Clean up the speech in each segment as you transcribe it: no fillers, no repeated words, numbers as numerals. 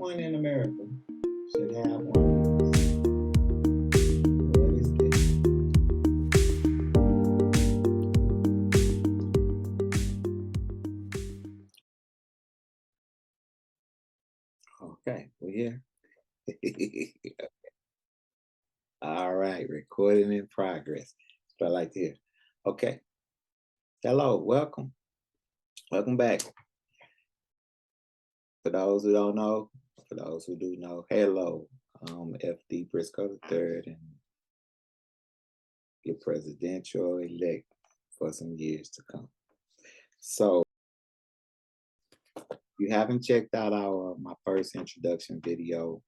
Everyone in America should have one of these. What is this? Okay, we're here. All right, recording in progress. That's what I like to hear. Okay. Hello, welcome. Welcome back. For those who don't know, for those who do know, hello. FD Brisco III and your presidential elect for some years to come. So you haven't checked out my first introduction video,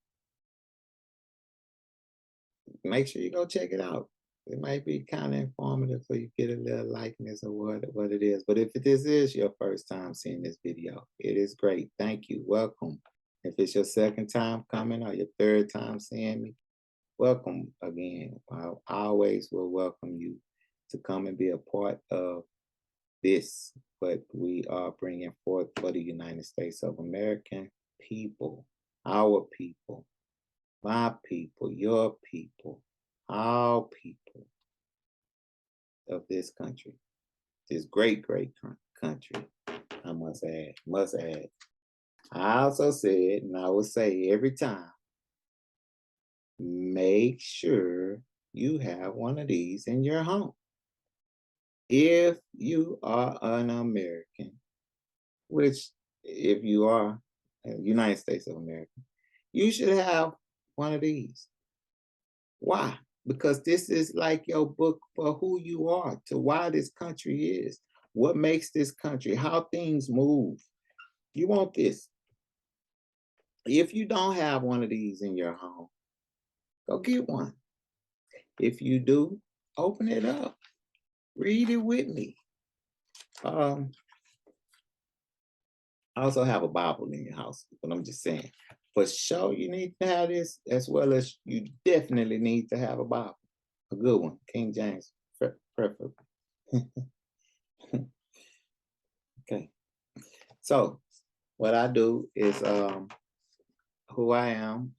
make sure you go check it out. It might be kind of informative so you get a little likeness of what it is. But if this is your first time seeing this video, it is great. Thank you. Welcome. If it's your second time coming or your third time seeing me, welcome again. I always will welcome you to come and be a part of this, what we are bringing forth for the United States of American people, our people, my people, your people, all people of this country, this great, great country, I must add. I also said, and I will say every time, make sure you have one of these in your home. If you are an American, which if you are United States of America, you should have one of these. Why? Because this is like your book for who you are, to why this country is, what makes this country, how things move. You want this. If you don't have one of these in your home, go get one. If you do, open it up. Read it with me. I also have a Bible in your house, but I'm just saying, for sure you need to have this, as well as you definitely need to have a Bible, a good one, King James, preferably. Okay, so what I do is who I am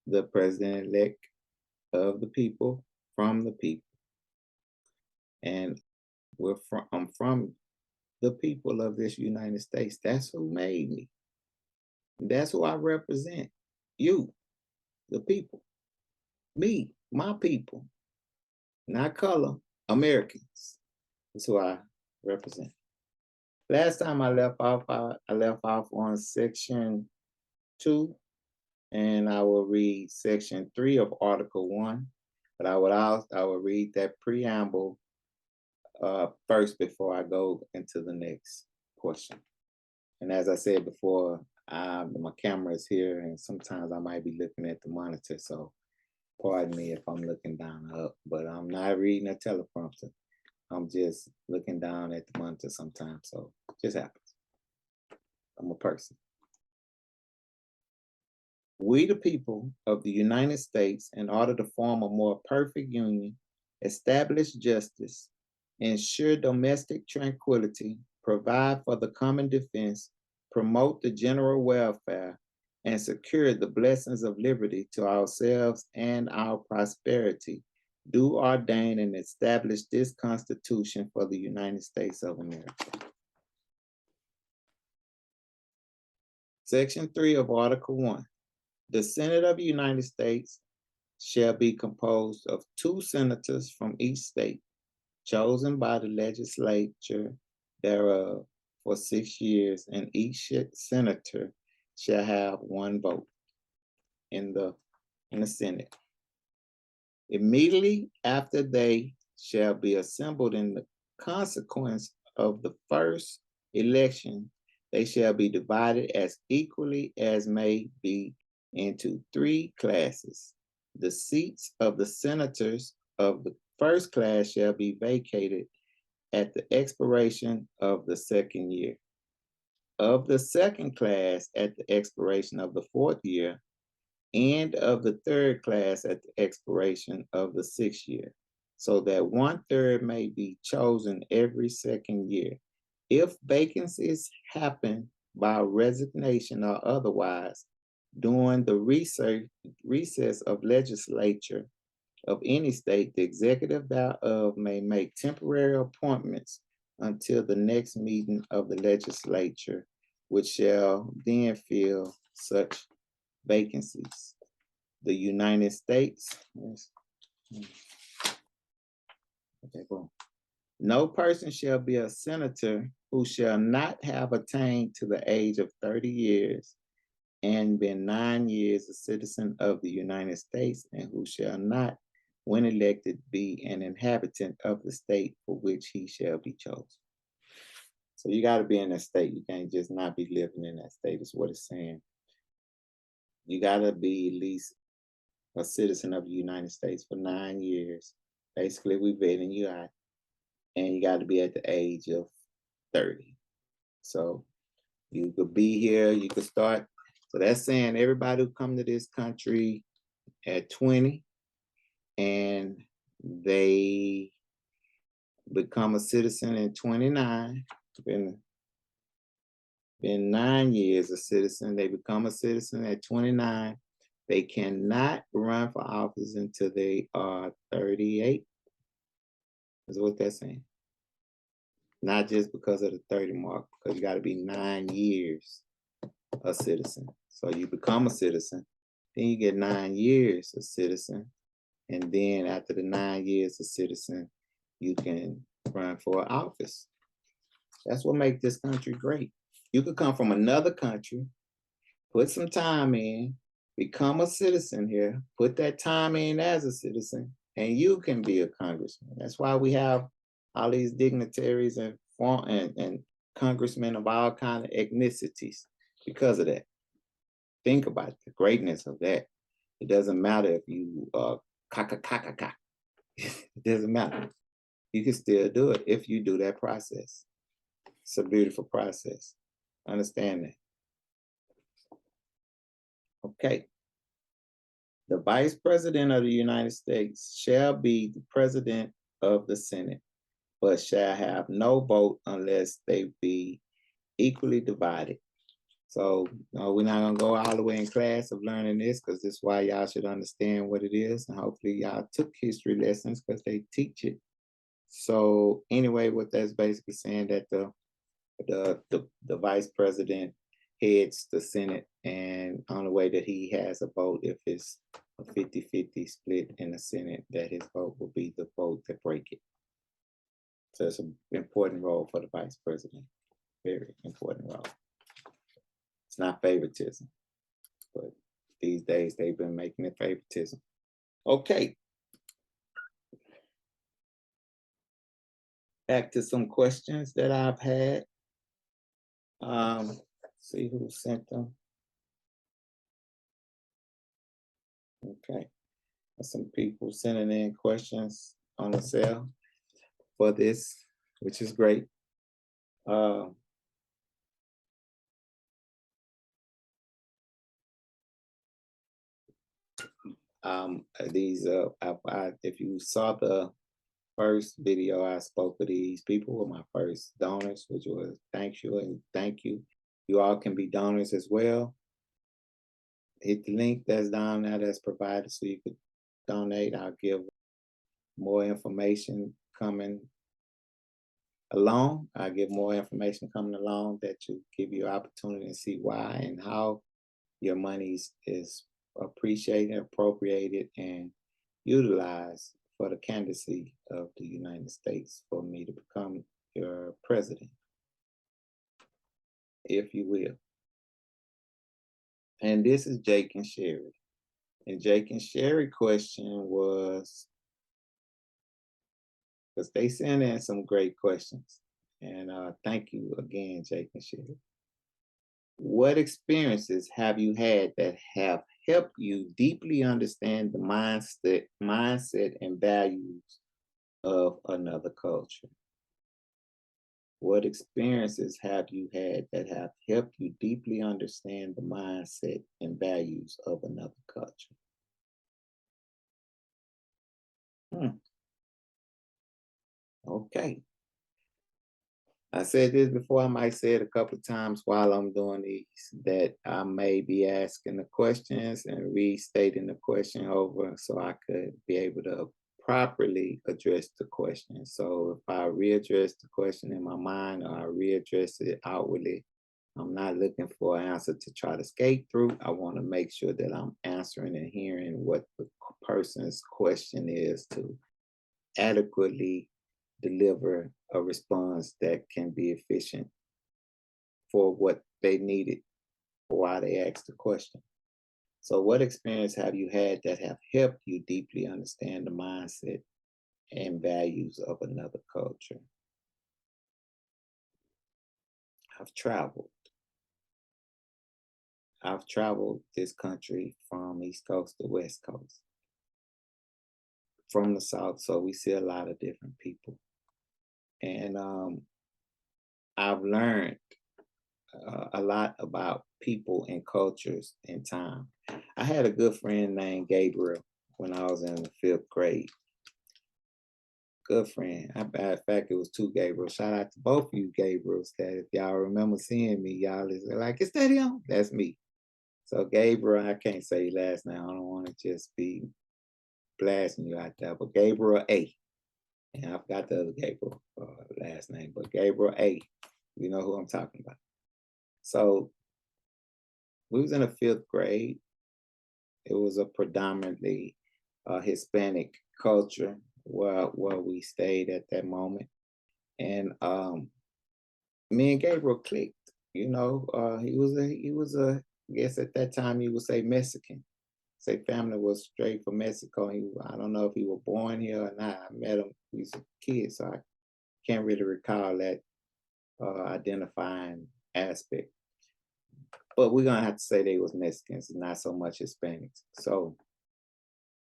the president-elect of the people, from the people. And I'm from the people of this United States. That's who made me. That's who I represent. You, the people. Me, my people. Not color, Americans. That's who I represent. Last time I left off on section 2, and I will read section 3 of Article 1. But I would read that preamble first before I go into the next portion. And as I said before, my camera is here, and sometimes I might be looking at the monitor, so pardon me if I'm looking down or up, but I'm not reading a teleprompter. I'm just looking down at the monitor sometimes, so it just happens. I'm a person. We, the people of the United States, in order to form a more perfect union, establish justice, ensure domestic tranquility, provide for the common defense, promote the general welfare, and secure the blessings of liberty to ourselves and our prosperity, do ordain and establish this Constitution for the United States of America. Section 3 of Article 1. The Senate of the United States shall be composed of 2 senators from each state, chosen by the legislature thereof for 6 years, and each senator shall have 1 vote in the Senate. Immediately after they shall be assembled in the consequence of the first election, they shall be divided as equally as may be into 3 classes. The seats of the senators of the first class shall be vacated at the expiration of the 2nd year. Of the second class at the expiration of the 4th year, and of the 3rd class at the expiration of the 6th year, so that 1/3 may be chosen every 2nd year. If vacancies happen by resignation or otherwise during the recess of legislature of any state, the executive thereof may make temporary appointments until the next meeting of the legislature, which shall then fill such vacancies. The United States. Okay, boom. No person shall be a senator who shall not have attained to the age of 30 years and been 9 years a citizen of the United States, and who shall not, when elected, be an inhabitant of the state for which he shall be chosen. So you got to be in that state. You can't just not be living in that state, is what it's saying. You got to be at least a citizen of the United States for 9 years. Basically, we vetting you out. And you got to be at the age of 30. So you could be here, you could start. So that's saying everybody who come to this country at 20 and they become a citizen in 29, been 9 years a citizen, they become a citizen at 29, they cannot run for office until they are 38. Is what they're saying. Not just because of the 30 mark, because you got to be 9 years a citizen. So you become a citizen, then you get 9 years a citizen, and then after the 9 years a citizen, you can run for office. That's what makes this country great. You could come from another country, put some time in, become a citizen here, put that time in as a citizen, and you can be a congressman. That's why we have all these dignitaries and congressmen of all kinds of ethnicities because of that. Think about the greatness of that. It doesn't matter if you kaka. It doesn't matter. You can still do it if you do that process. It's a beautiful process. Understand that. Okay. The Vice President of the United States shall be the President of the Senate, but shall have no vote unless they be equally divided. So we're not gonna go all the way in class of learning this, because this is why y'all should understand what it is, and hopefully y'all took history lessons because they teach it. So anyway, what that's basically saying that the vice president heads the Senate, and on the way that he has a vote, if it's a 50-50 split in the Senate, that his vote will be the vote to break it. So it's an important role for the vice president. Very important role. It's not favoritism, but these days they've been making it favoritism. Okay. Back to some questions that I've had. See who sent them. Okay. Some people sending in questions on the cell for this, which is great. If you saw the first video, I spoke with these people were my first donors, which was thank you and thank you. You all can be donors as well. Hit the link that's down there that's provided so you could donate. I'll give more information coming along. I'll give more information coming along that will give you opportunity to see why and how your money is appreciated, appropriated, and utilized for the candidacy of the United States for me to become your president, if you will. And this is Jake and Sherry. And Jake and Sherry question was, because they sent in some great questions. And thank you again, Jake and Sherry. What experiences have you had that have helped you deeply understand the mindset and values of another culture? What experiences have you had that have helped you deeply understand the mindset and values of another culture? Okay. I said this before, I might say it a couple of times while I'm doing these, that I may be asking the questions and restating the question over so I could be able to properly address the question. So if I readdress the question in my mind or I readdress it outwardly, I'm not looking for an answer to try to skate through. I want to make sure that I'm answering and hearing what the person's question is to adequately deliver a response that can be efficient for what they needed or why they asked the question. So, what experience have you had that have helped you deeply understand the mindset and values of another culture? I've traveled. I've traveled this country from East Coast to West Coast, from the South. So we see a lot of different people, and I've learned a lot about people and cultures in time. I had a good friend named Gabriel when I was in the fifth grade. Good friend. In fact, it was two Gabriels. Shout out to both of you Gabriels. That if y'all remember seeing me, y'all is like, is that him? That's me. So Gabriel, I can't say your last name. I don't want to just be blasting you out there, but Gabriel A. And I forgot the other Gabriel last name, but Gabriel A. You know who I'm talking about. So we was in the fifth grade. It was a predominantly Hispanic culture where we stayed at that moment, and me and Gabriel clicked. You know, he was a I guess at that time you would say Mexican. Say family was straight from Mexico. I don't know if he was born here or not. I met him. He was a kid, so I can't really recall that identifying aspect. But we're gonna have to say they was Mexicans, not so much Hispanics. So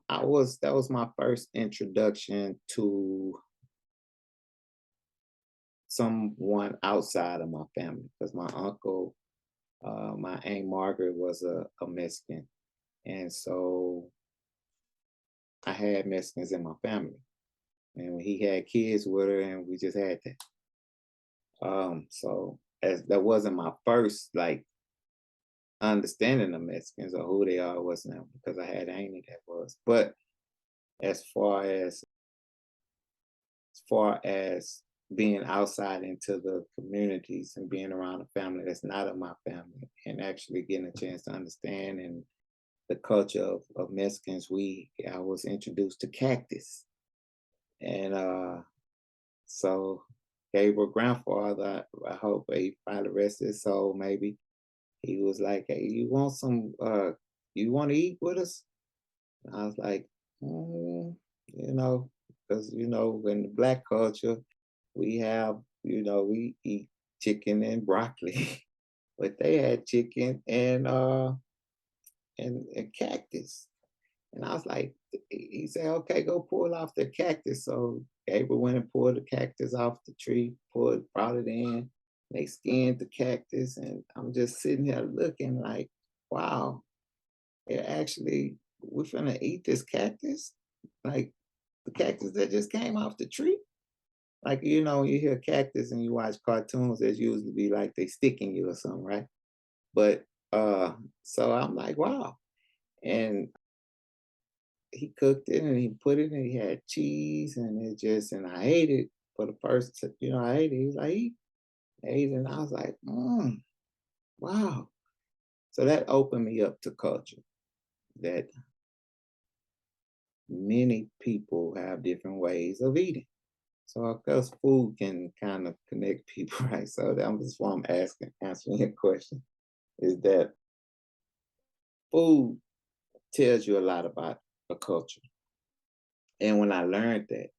that was my first introduction to someone outside of my family because my uncle, my aunt Margaret was a Mexican, and so I had Mexicans in my family, and he had kids with her, and we just had that. So as that wasn't my first like understanding of Mexicans or who they are wasn't because I had Amy that was. But as far as being outside into the communities and being around a family that's not of my family and actually getting a chance to understand and the culture of Mexicans, I was introduced to cactus. And so Gabriel grandfather, I hope he finally rested his soul, maybe. He was like, hey, you want to eat with us? And I was like, you know, because, you know, in the black culture, we have, you know, we eat chicken and broccoli, but they had chicken and cactus. And I was like, he said, okay, go pull off the cactus. So Gabriel went and pulled the cactus off the tree, brought it in. They skinned the cactus, and I'm just sitting here looking like, wow, it actually, we're finna eat this cactus? Like the cactus that just came off the tree? Like, you know, you hear cactus and you watch cartoons, there's usually be like they sticking you or something, right? But so I'm like, wow. And he cooked it and he put it and he had cheese and and I ate it for the first, you know, I ate it. He was like, I ate it and I was like, wow. So that opened me up to culture that many people have different ways of eating. So of course food can kind of connect people, right? So that's why I'm answering your question is that food tells you a lot about a culture. And when I learned that,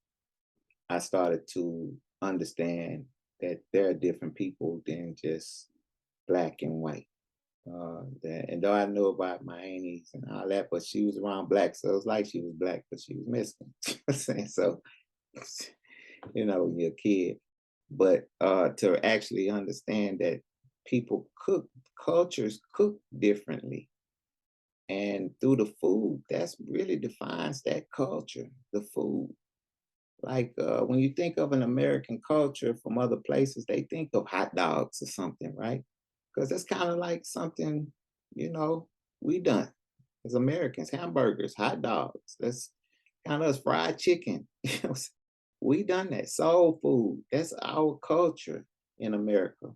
I started to understand that there are different people than just black and white. And though I knew about my aunties and all that, but she was around black, so it was like she was black, but she was Mexican. So, you know, when you're a kid. But to actually understand that people cultures cook differently. And through the food, that's really defines that culture, the food. Like when you think of an American culture from other places, they think of hot dogs or something, right? Because it's kind of like something, you know, we done as Americans, hamburgers, hot dogs. That's kind of us fried chicken. You know, we done that. Soul food. That's our culture in America.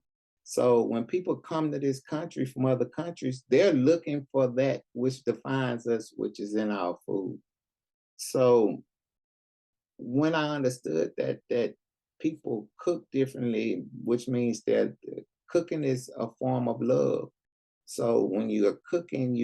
So when people come to this country from other countries, they're looking for that which defines us, which is in our food. So when I understood that people cook differently, which means that cooking is a form of love. So when you're cooking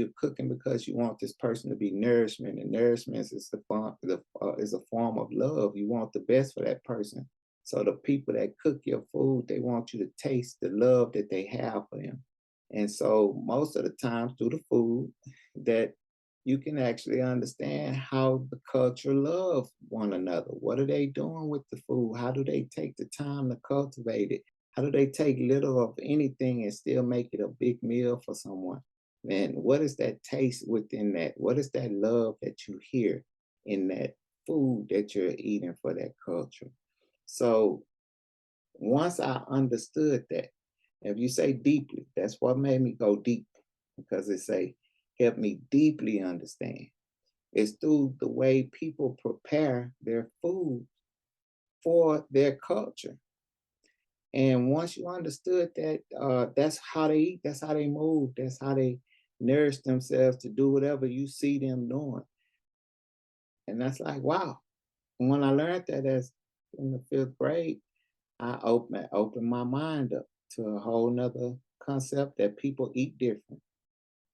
because you want this person to be nourishment, and nourishment is is a form of love. You want the best for that person. So the people that cook your food, they want you to taste the love that they have for them. And so most of the times through the food, that you can actually understand how the culture love one another. What are they doing with the food? How do they take the time to cultivate it? How do they take little of anything and still make it a big meal for someone? And what is that taste within that? What is that love that you hear in that food that you're eating for that culture? So once I understood that, if you say deeply, that's what made me go deep, because it say help me deeply understand. It's through the way people prepare their food for their culture. And once you understood that, that's how they eat, that's how they move, that's how they nourish themselves to do whatever you see them doing. And that's like, wow. And when I learned that as in the fifth grade, I opened my mind up to a whole nother concept that people eat different.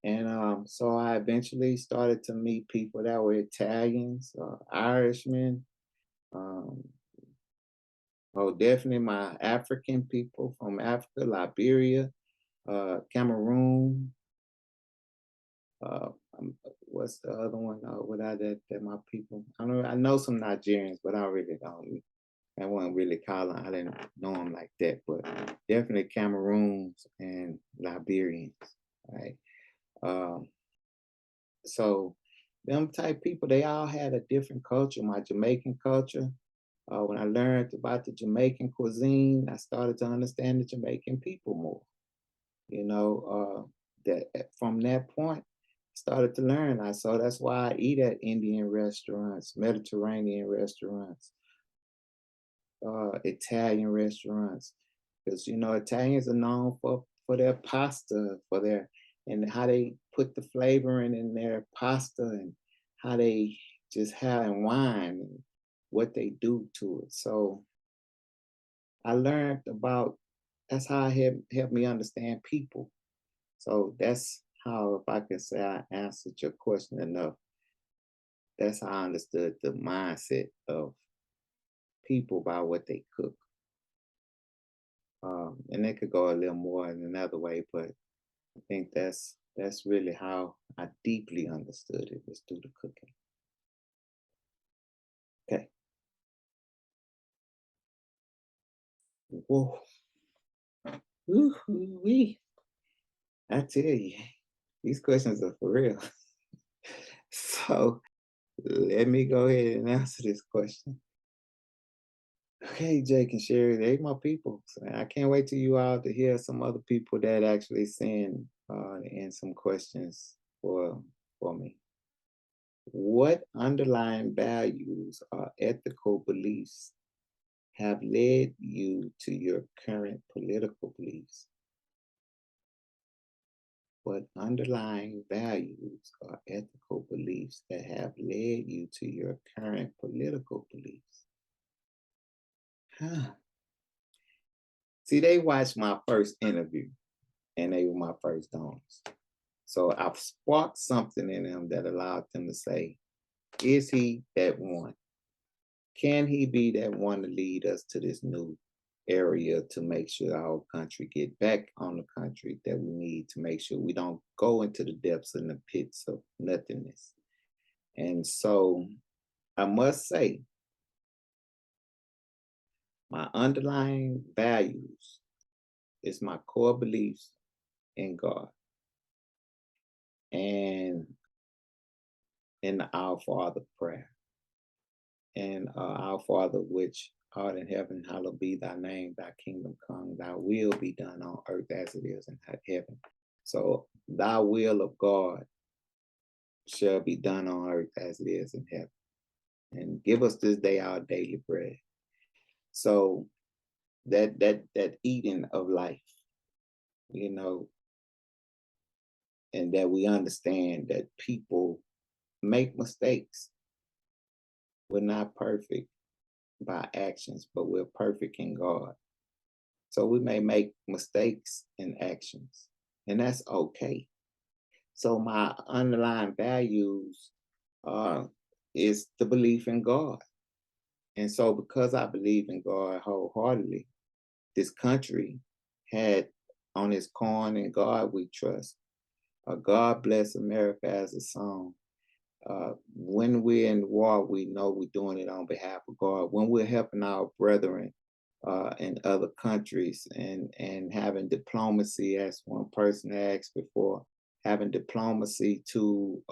And so I eventually started to meet people that were Italians, Irishmen, um, oh, definitely my African people from Africa, Liberia, Cameroon. Uh, what's the other one? What I that my people? I don't. I know some Nigerians, but I really don't. I wasn't really calling. I didn't know them like that, but definitely Cameroons and Liberians, right? Um, so them type people, they all had a different culture. My Jamaican culture. When I learned about the Jamaican cuisine, I started to understand the Jamaican people more. You know, that from that point, I started to learn. So that's why I eat at Indian restaurants, Mediterranean restaurants, Italian restaurants, because you know Italians are known for their pasta, for their and how they put the flavoring in their pasta, and how they just have and wine and what they do to it. So I learned about that's how it helped me understand people. So that's how, if I can say I answered your question enough, that's how I understood the mindset of people by what they cook. And it could go a little more in another way, but I think that's really how I deeply understood it, was through the cooking. Okay. Whoa. Woo-hoo-wee. I tell you, these questions are for real. So let me go ahead and answer this question. Okay, Jake and Sherry, they my people. So I can't wait till you all to hear some other people that actually send in some questions for me. What underlying values or ethical beliefs have led you to your current political beliefs? What underlying values or ethical beliefs that have led you to your current political beliefs? Huh. See, they watched my first interview and they were my first donors. So I've sparked something in them that allowed them to say, is he that one? Can he be that one to lead us to this new area to make sure our country get back on the country that we need to make sure we don't go into the depths and the pits of nothingness? And so I must say, my underlying values is my core beliefs in God and in the Our Father prayer. And our Father, which art in heaven, hallowed be thy name, thy kingdom come, thy will be done on earth as it is in heaven. So thy will of God shall be done on earth as it is in heaven. And give us this day our daily bread. So that eating of life, you know, and that we understand that people make mistakes. We're not perfect by actions, but we're perfect in God. So we may make mistakes in actions, and that's okay. So my underlying values uh, is the belief in God. And so because I believe in God wholeheartedly, this country had on its coin, "In God We Trust." God Bless America as a song. When we're in war, we know we're doing it on behalf of God. When we're helping our brethren in other countries and having diplomacy, as one person asked before, having diplomacy to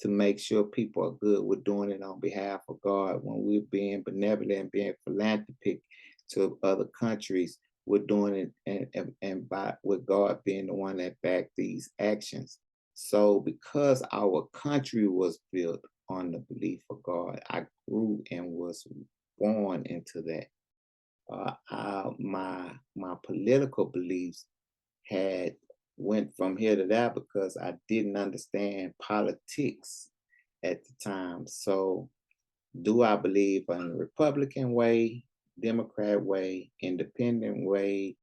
make sure people are good. We're doing it on behalf of God. When we're being benevolent, being philanthropic to other countries, we're doing it and by with God being the one that backed these actions. So because our country was built on the belief of God, I grew and was born into that. My political beliefs had went from here to there because I didn't understand politics at the time. So do I believe in Republican way, Democrat way, independent way,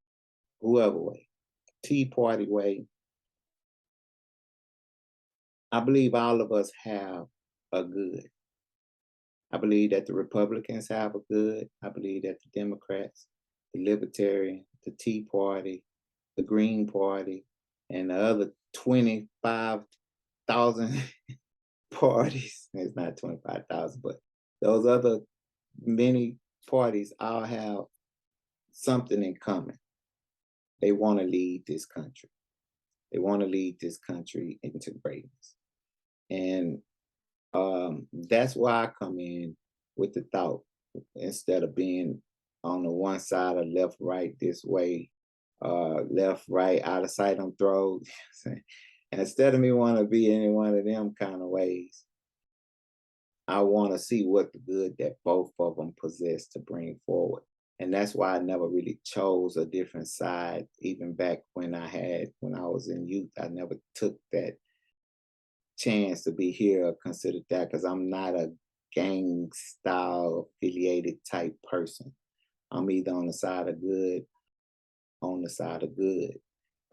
whoever way, Tea Party way? I believe all of us have a good. I believe that the Republicans have a good. I believe that the Democrats, the Libertarian, the Tea Party, the Green Party, and the other 25,000 parties. It's not 25,000, but those other many parties all have something in common. They want to lead this country. They want to lead this country into greatness. And that's why I come in with the thought, instead of being on the one side of left, right, this way, left, right, out of sight on throat. And instead of me want to be in one of them kind of ways, I want to see what the good that both of them possess to bring forward. And that's why I never really chose a different side, even back when when I was in youth. I never took that chance to be here or considered that, because I'm not a gang style affiliated type person. I'm either on the side of good, on the side of good,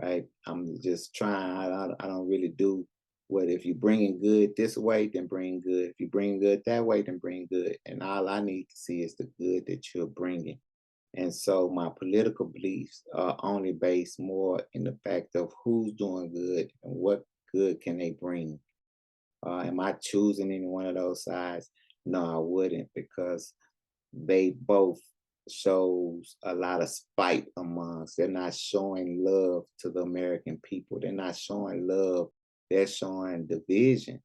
right? I'm just trying. I don't really do what, if you bringing good this way, then bring good. If you bring good that way, then bring good. And all I need to see is the good that you're bringing. And so my political beliefs are only based more in the fact of who's doing good and what good can they bring. Am I choosing any one of those sides? No, I wouldn't, because they both shows a lot of spite amongst. They're not showing love to the American people. They're not showing love. They're showing division.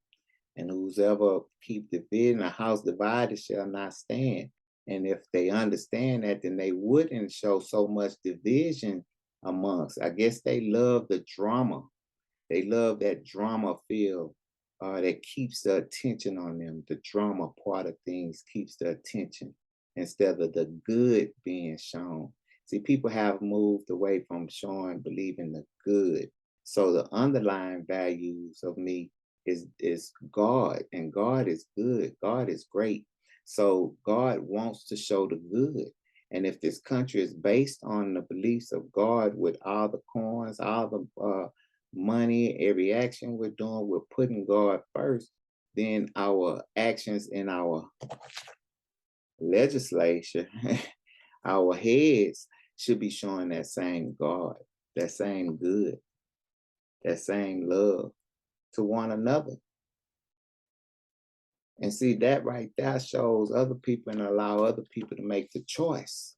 And whosoever keep dividing, a house divided shall not stand. And if they understand that, then they wouldn't show so much division amongst. I guess they love the drama. They love that drama feel that keeps the attention on them. The drama part of things keeps the attention instead of the good being shown. See, people have moved away from showing, believing the good. So the underlying values of me is God, and God is good. God is great. So God wants to show the good. And if this country is based on the beliefs of God, with all the coins, all the money, every action we're doing, we're putting God first, then our actions in our legislature, our heads should be showing that same God, that same good, that same love to one another. And see, that right there shows other people and allow other people to make the choice.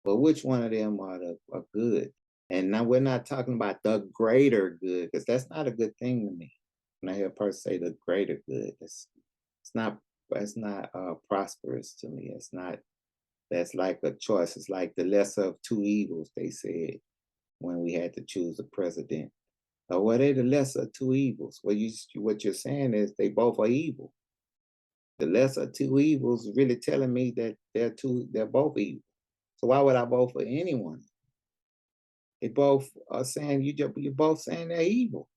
But which one of them are good? And now we're not talking about the greater good, because that's not a good thing to me. When I hear a person say the greater good, it's not prosperous to me. It's not. That's like a choice. It's like the lesser of two evils, they said, when we had to choose a president. Well, they're the lesser of two evils. What you're saying is they both are evil. The lesser of two evils is really telling me that they're both evil. So why would I vote for anyone? They both are saying you're both saying they're evil.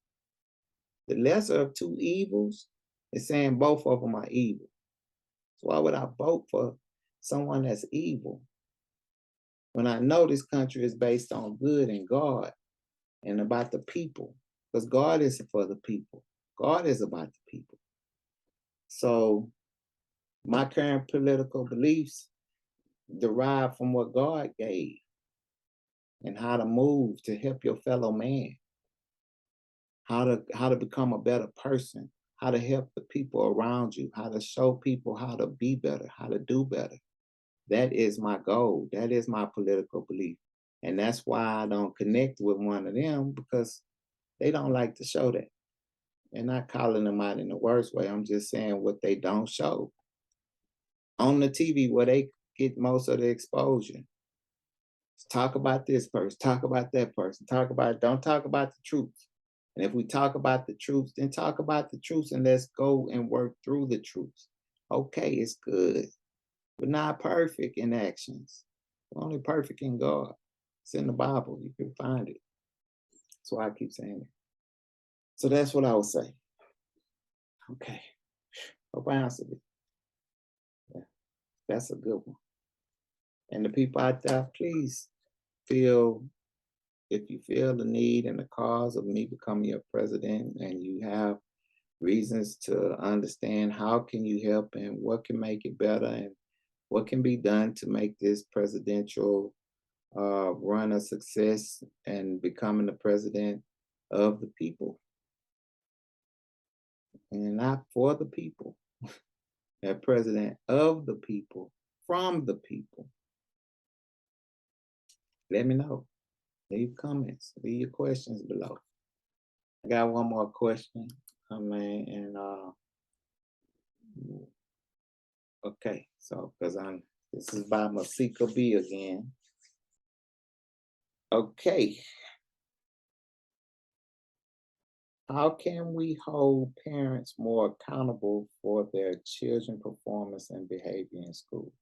The lesser of two evils is saying both of them are evil. So why would I vote for someone that's evil when I know this country is based on good and God and about the people? Because God is for the people. God is about the people. So my current political beliefs derive from what God gave and how to move to help your fellow man, how to become a better person, how to help the people around you, how to show people how to be better, how to do better. That is my goal. That is my political belief. And that's why I don't connect with one of them, because they don't like to show that. And not calling them out in the worst way. I'm just saying what they don't show. On the TV where they get most of the exposure. Talk about this person, talk about that person, don't talk about the truth. And if we talk about the truth, then talk about the truth and let's go and work through the truth. Okay, it's good. We're not perfect in actions. We're only perfect in God. It's in the Bible. You can find it. That's why I keep saying it. So that's what I would say. Okay. Hope I answered it. Yeah, that's a good one. And the people out there, please if you feel the need and the cause of me becoming your president and you have reasons to understand how can you help and what can make it better and what can be done to make this presidential run a success and becoming the president of the people and not for the people, a president of the people, from the people. Let me know. Leave comments, leave your questions below. I got one more question. I mean, and okay, so because this is by Miseeka B again. Okay. How can we hold parents more accountable for their children's performance and behavior in school?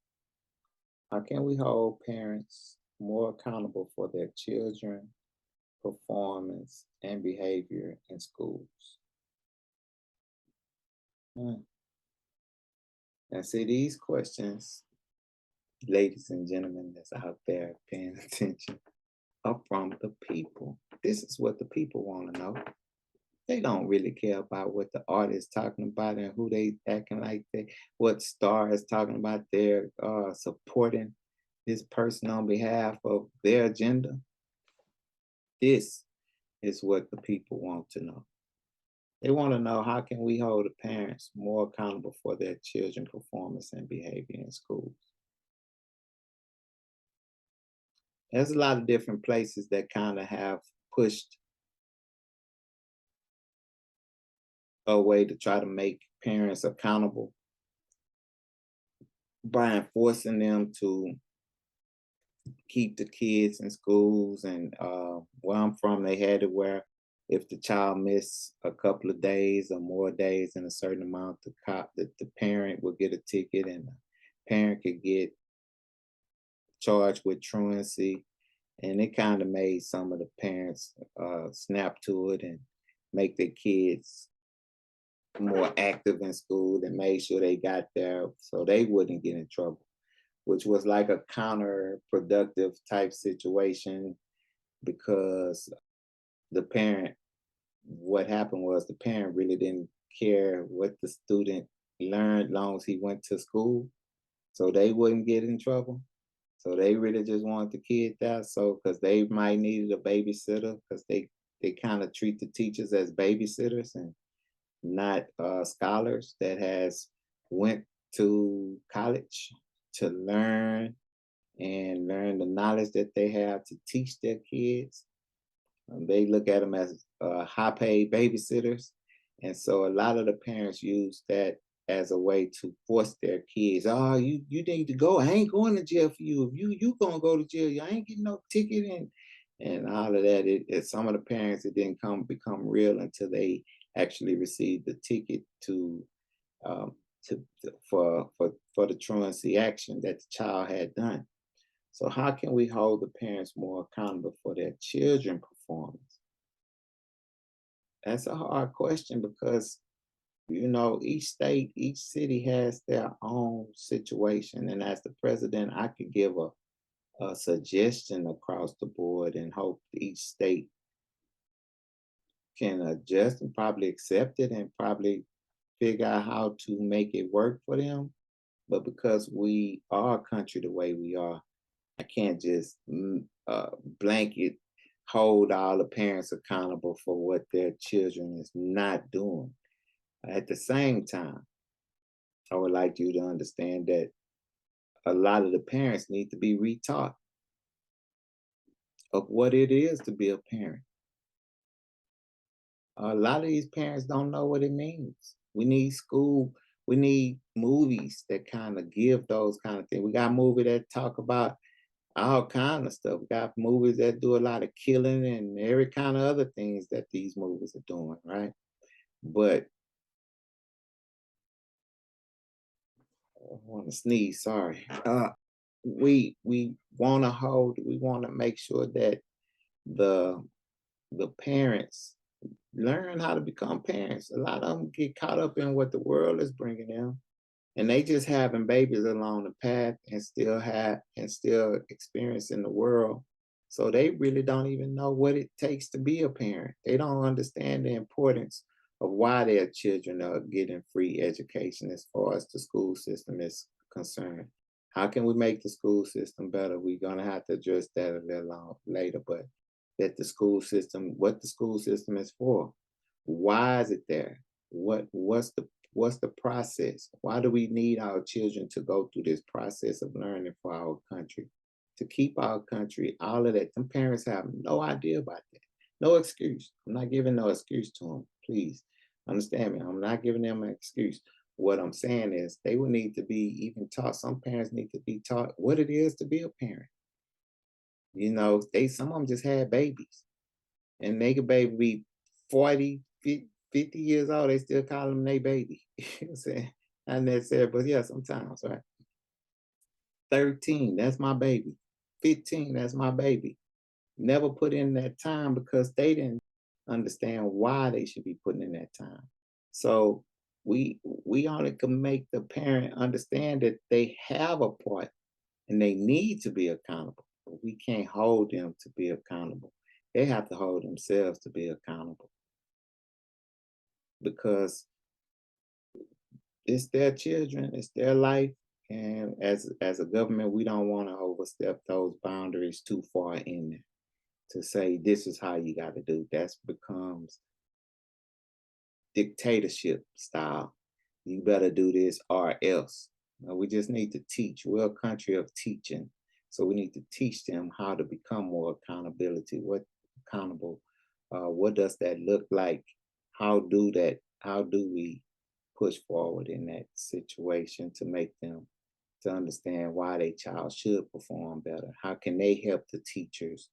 How can we hold parents more accountable for their children performance and behavior in schools? And see, these questions, ladies and gentlemen that's out there paying attention, are from the people. This is what the people want to know. They don't really care about what the artist talking about and who they acting like what star is talking about. They're supporting this person on behalf of their agenda. This is what the people want to know. They want to know, how can we hold the parents more accountable for their children's performance and behavior in schools? There's a lot of different places that kind of have pushed a way to try to make parents accountable by enforcing them to keep the kids in schools. And where I'm from, they had it where if the child missed a couple of days or more days in a certain amount, the parent would get a ticket and the parent could get charged with truancy. And it kind of made some of the parents snap to it and make their kids more active in school and made sure they got there so they wouldn't get in trouble, which was like a counterproductive type situation, because what happened was the parent really didn't care what the student learned long as he went to school, so they wouldn't get in trouble. So they really just wanted the kid there. So because they might needed a babysitter, because they kind of treat the teachers as babysitters and not scholars that has went to college to learn and learn the knowledge that they have to teach their kids. They look at them as high paid babysitters. And so a lot of the parents use that as a way to force their kids. Oh, you need to go. I ain't going to jail for you. If you gonna go to jail, I ain't getting no ticket and all of that. Some of the parents, it didn't become real until they actually received the ticket um, for the truancy action that the child had done. So how can we hold the parents more accountable for their children performance? That's a hard question because each state, each city has their own situation. And as the president, I could give a suggestion across the board and hope each state can adjust and probably accept it and probably figure out how to make it work for them. But because we are a country the way we are, I can't just blanket hold all the parents accountable for what their children is not doing. At the same time, I would like you to understand that a lot of the parents need to be retaught of what it is to be a parent. A lot of these parents don't know what it means. We need school, we need movies that kind of give those kind of things. We got movies that talk about all kind of stuff. We got movies that do a lot of killing and every kind of other things that these movies are doing, right? But I want to sneeze. Sorry. We want to make sure that the the parents learn how to become parents. A lot of them get caught up in what the world is bringing them, and they just having babies along the path and still experiencing the world. So they really don't even know what it takes to be a parent. They don't understand the importance of why their children are getting free education as far as the school system is concerned. How can we make the school system better? We're gonna have to address that a little later, but that what the school system is for. Why is it there? What's the process? Why do we need our children to go through this process of learning for our country? To keep our country, all of that. Some parents have no idea about that. No excuse. I'm not giving no excuse to them. Please understand me. I'm not giving them an excuse. What I'm saying is they will need to be even taught. Some parents need to be taught what it is to be a parent. Some of them just had babies. And they could baby be 40, 50 years old, they still call them they baby. You know what I'm saying? Not necessarily, but yeah, sometimes, right? 13, that's my baby. 15, that's my baby. Never put in that time because they didn't understand why they should be putting in that time. So we only can make the parent understand that they have a part and they need to be accountable. But we can't hold them to be accountable. They have to hold themselves to be accountable because it's their children, it's their life. And as a government, we don't want to overstep those boundaries too far in there to say this is how you got to do. That becomes dictatorship style. You better do this or else. We just need to teach. We're a country of teaching. So we need to teach them how to become more accountability. What accountable? What does that look like? How do we push forward in that situation to make them to understand why their child should perform better? How can they help the teachers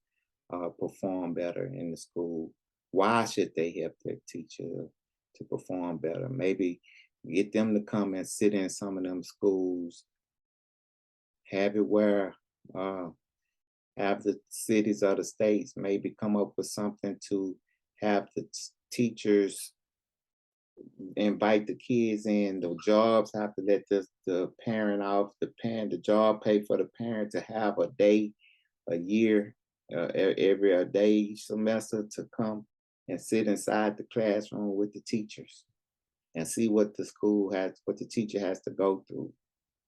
perform better in the school? Why should they help their teacher to perform better? Maybe get them to come and sit in some of them schools, have it where have the cities or the states maybe come up with something to have the teachers invite the kids in. The jobs have to let the parent off. The job pay for the parent to have a day, a year, every a day each semester to come and sit inside the classroom with the teachers and see what what the teacher has to go through.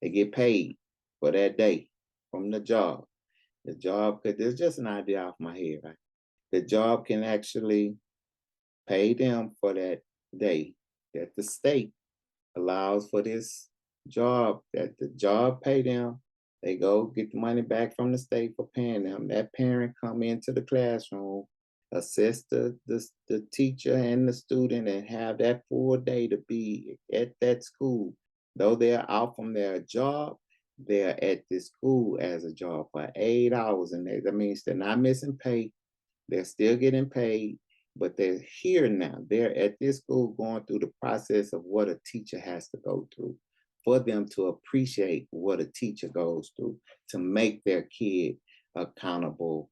They get paid for that day from the job. The job, because there's just an idea off my head, right? The job can actually pay them for that day that the state allows for this job, that the job pay them. They go get the money back from the state for paying them. That parent come into the classroom assist the teacher and the student and have that full day to be at that school. Though they're out from their job, they're at this school as a job for 8 hours. And that means they're not missing pay. They're still getting paid, but they're here now. They're at this school going through the process of what a teacher has to go through for them to appreciate what a teacher goes through to make their kid accountable,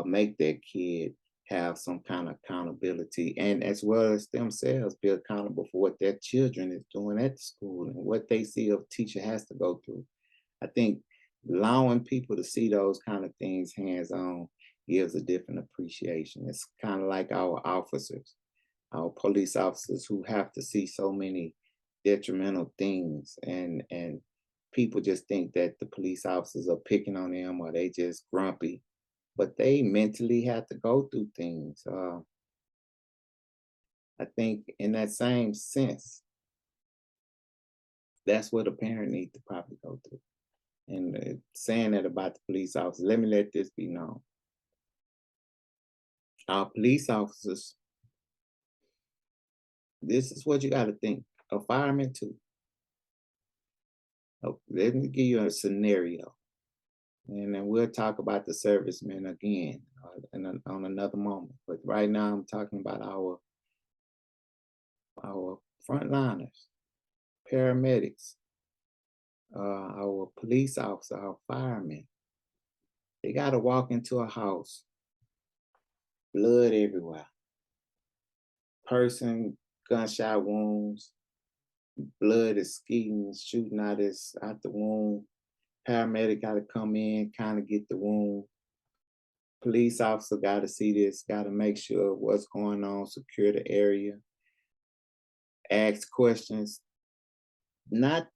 make their kid have some kind of accountability, and as well as themselves be accountable for what their children is doing at the school and what they see a teacher has to go through. I think allowing people to see those kind of things hands on gives a different appreciation. It's kind of like our officers, our police officers who have to see so many detrimental things, and people just think that the police officers are picking on them or they just grumpy, but they mentally have to go through things. I think in that same sense, that's what a parent needs to probably go through. And saying that about the police officers, let me let this be known. Our police officers, this is what you got to think. A fireman too. Oh, let me give you a scenario, and then we'll talk about the servicemen again on another moment. But right now, I'm talking about our frontliners, paramedics, our police officer, our firemen. They got to walk into a house, blood everywhere, person gunshot wounds, blood is shooting out the wound. Paramedic got to come in, kind of get the wound. Police officer got to see this, got to make sure what's going on, secure the area, ask questions, not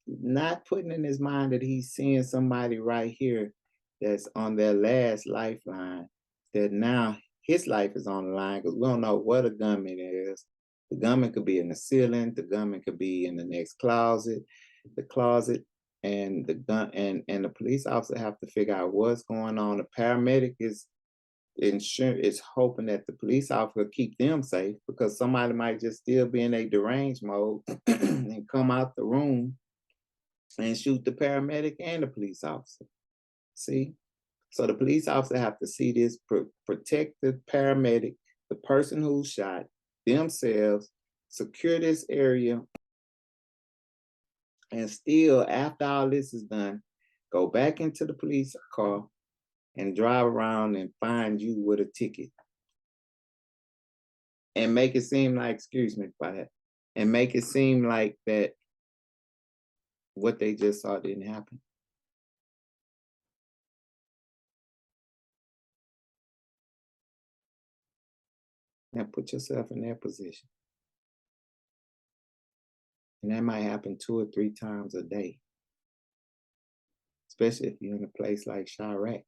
putting in his mind that he's seeing somebody right here that's on their last lifeline, that now his life is on the line because we don't know what a gunman is. The gunman could be in the ceiling, the gunman could be in the next closet, and the gun and the police officer have to figure out what's going on. The paramedic is hoping that the police officer keep them safe because somebody might just still be in a deranged mode and come out the room and shoot the paramedic and the police officer. See? So the police officer have to see this, protect the paramedic, the person who's shot, themselves, secure this area, and still, after all this is done, go back into the police car and drive around and find you with a ticket. And make it seem like, excuse me by that, and make it seem like that what they just saw didn't happen. Now put yourself in their position. And that might happen 2 or 3 times a day, especially if you're in a place like Chirac.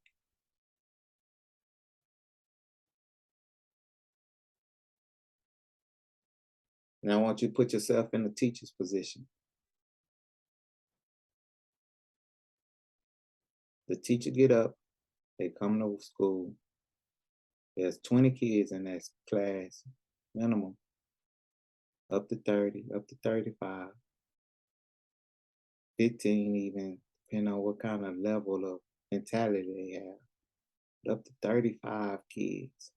And I want you to put yourself in the teacher's position. The teacher get up, they come to school. There's 20 kids in that class, minimum, up to 30, up to 35, 15 even, depending on what kind of level of mentality they have. Up to 35 kids.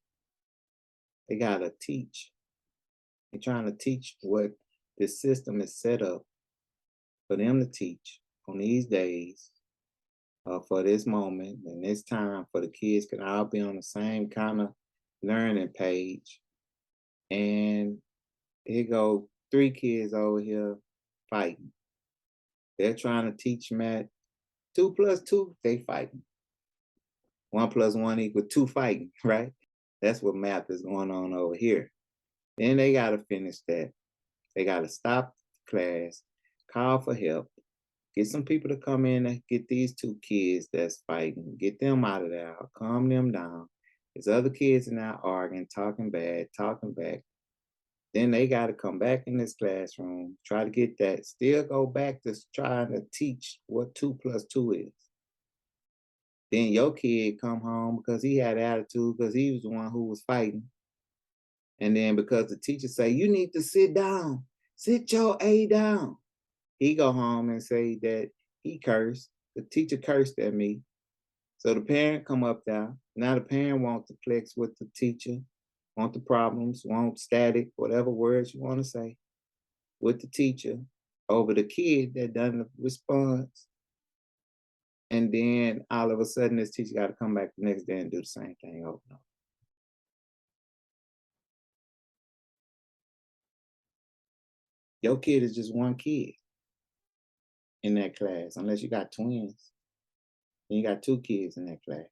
They gotta teach. They're trying to teach what the system is set up for them to teach on these days, for this moment and this time, for the kids can all be on the same kind of learning page. And here go 3 kids over here fighting. They're trying to teach math. 2 plus 2, they fighting. 1 plus 1 equals 2 fighting, right? That's what math is going on over here. Then they got to finish that. They got to stop class, call for help, get some people to come in and get these 2 kids that's fighting, get them out of there, calm them down. There's other kids in there arguing, talking bad, talking back. Then they got to come back in this classroom, try to get that, still go back to trying to teach what 2 plus 2 is. Then your kid come home because he had attitude because he was the one who was fighting. And then because the teacher say, you need to sit down, sit your A down. He go home and say that he cursed. The teacher cursed at me. So the parent come up there. Now the parent wants to flex with the teacher, want the problems, want static, whatever words you want to say with the teacher over the kid that doesn't respond. And then all of a sudden this teacher got to come back the next day and do the same thing over and over. Your kid is just one kid in that class, unless you got twins. Then you got two kids in that class.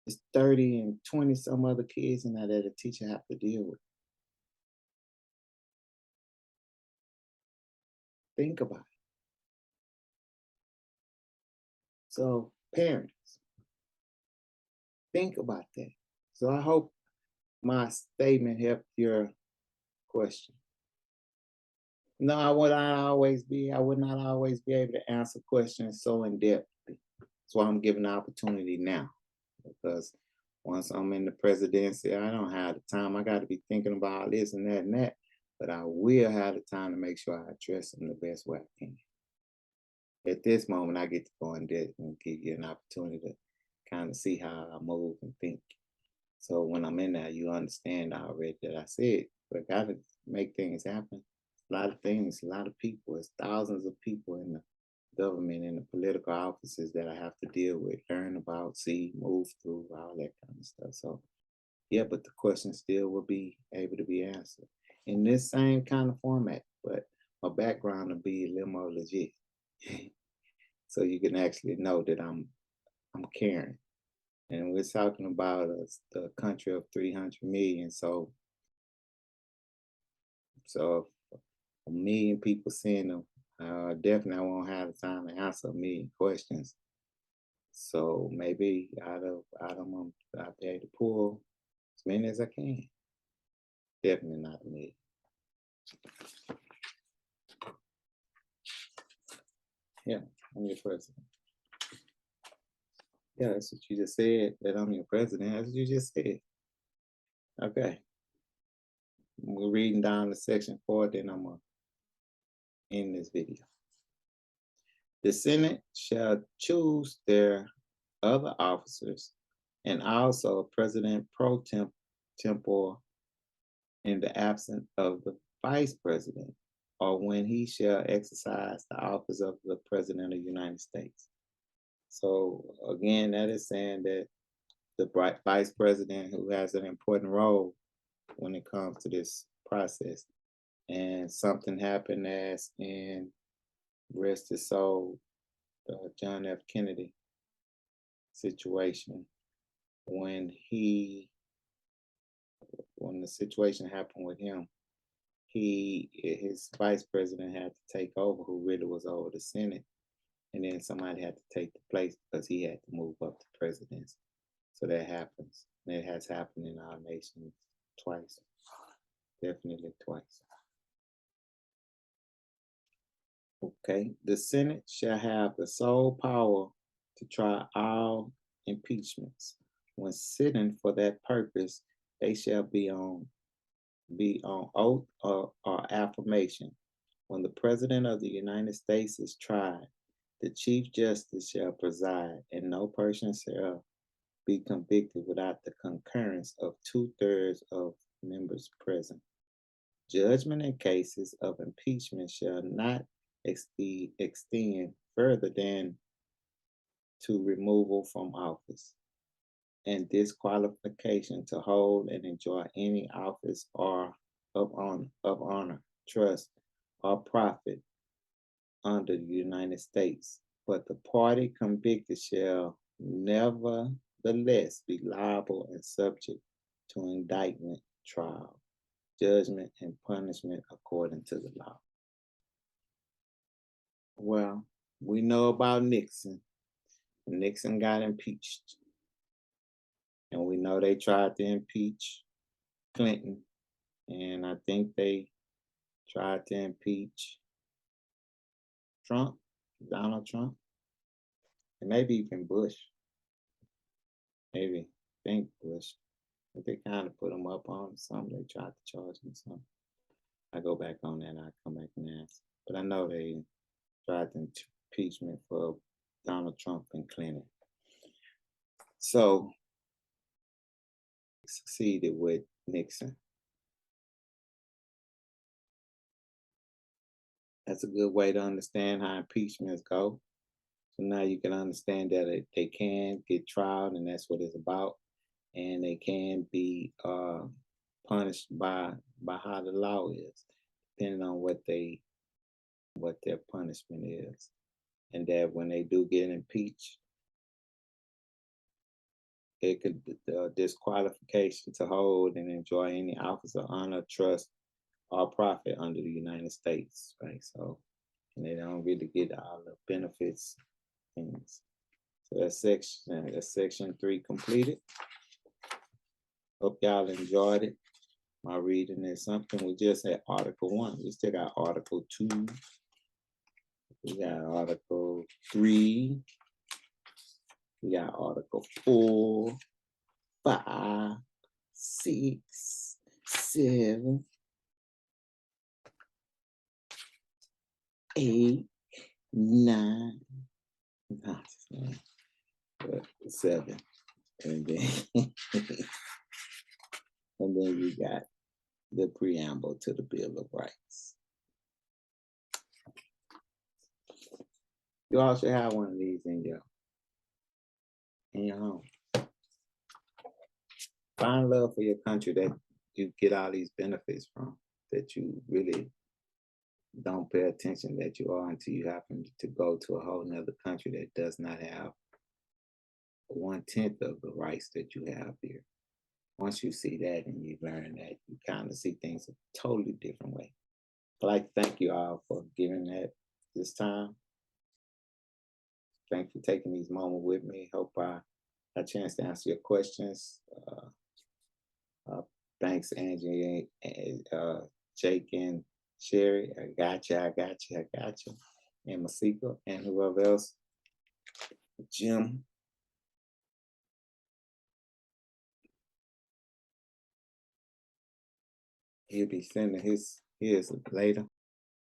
It's 30 and 20 some other kids in there that a teacher have to deal with. Think about it. So parents, think about that. So I hope my statement helped your question. No, I would not always be able to answer questions so in depth. That's why I'm giving the opportunity now. Because once I'm in the presidency, I don't have the time. I got to be thinking about all this and that and that. But I will have the time to make sure I address them the best way I can. At this moment, I get to go in depth and give you an opportunity to kind of see how I move and think. So when I'm in there, you understand already that I said, but I got to make things happen. A lot of things, a lot of people, it's thousands of people in the government, in the political offices that I have to deal with, learn about, see, move through, all that kind of stuff. So, yeah, but the question still will be able to be answered in this same kind of format, but my background will be a little more legit. So you can actually know that I'm caring. And we're talking about the country of 300 million. So if a million people seeing them, definitely I won't have the time to answer a million questions. So maybe out of them, I'll be able to pull as many as I can. Definitely not a million. Yeah, I'm your president. Yeah, that's what you just said, that I'm your president. That's what you just said. Okay. We're reading down to section 4, then I'm going to end this video. The Senate shall choose their other officers and also President pro tempore in the absence of the Vice President or when he shall exercise the office of the President of the United States. So again, that is saying that the Vice President, who has an important role when it comes to this process, and something happened as in rest his soul, John F. Kennedy situation, when the situation happened with him, his vice president had to take over, who really was over the Senate, and then somebody had to take the place because he had to move up to presidency. So that happens. And it has happened in our nation twice, definitely twice. Okay, the Senate shall have the sole power to try all impeachments. When sitting for that purpose, they shall be on oath or affirmation. When the President of the United States is tried, the Chief Justice shall preside, and no person shall be convicted without the concurrence of 2/3 of members present. Judgment in cases of impeachment shall not extend further than to removal from office and disqualification to hold and enjoy any office or of honor, trust, or profit under the United States. But the party convicted shall nevertheless be liable and subject to indictment, trial, judgment, and punishment according to the law. Well, we know about Nixon. Nixon got impeached. And we know they tried to impeach Clinton. And I think they tried to impeach Trump, Donald Trump, and maybe even Bush. Maybe, think Bush. But they kind of put him up on some. They tried to charge him some. I go back on that. I come back and ask. But I know they tried to impeachment for Donald Trump and Clinton. So succeeded with Nixon. That's a good way to understand how impeachments go. So now you can understand that they can get tried, and that's what it's about. And they can be punished by how the law is, depending on what their punishment is. And that when they do get impeached, it could disqualification to hold and enjoy any office of honor, trust, or profit under the United States, right? So, and they don't really get all the benefits. Things. So that's section 3 completed. Hope y'all enjoyed it. My reading is something. We just had Article 1. We still got Article 2. We got Article 3. We got Article 4, 5, 6, 7, 8, 9, 7. And then and then we got the preamble to the Bill of Rights. You all should have one of these in your home. Find love for your country that you get all these benefits from, that you really don't pay attention that you are until you happen to go to a whole nother country that does not have 1/10 of the rights that you have here. Once you see that and you learn that, you kind of see things a totally different way. I'd like to thank you all for giving that this time. Thanks for taking these moments with me. Hope I had a chance to answer your questions. Thanks, Angie, Jake, and Sherry. I got you. And Miseeka, and whoever else. Jim. He'll be sending his later.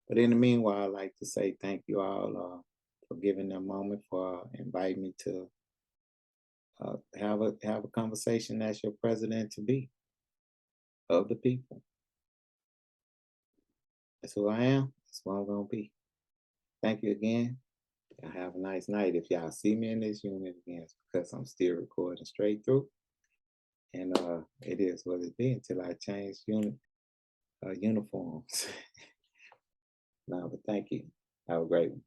But in the meanwhile, I'd like to say thank you all for giving a moment, for inviting me to have a conversation as your president to be of the people. That's who I am. That's who I'm gonna be. Thank you again. Y'all have a nice night. If y'all see me in this unit again, it's because I'm still recording straight through. And it is what it be until I change uniforms. No, but thank you. Have a great one.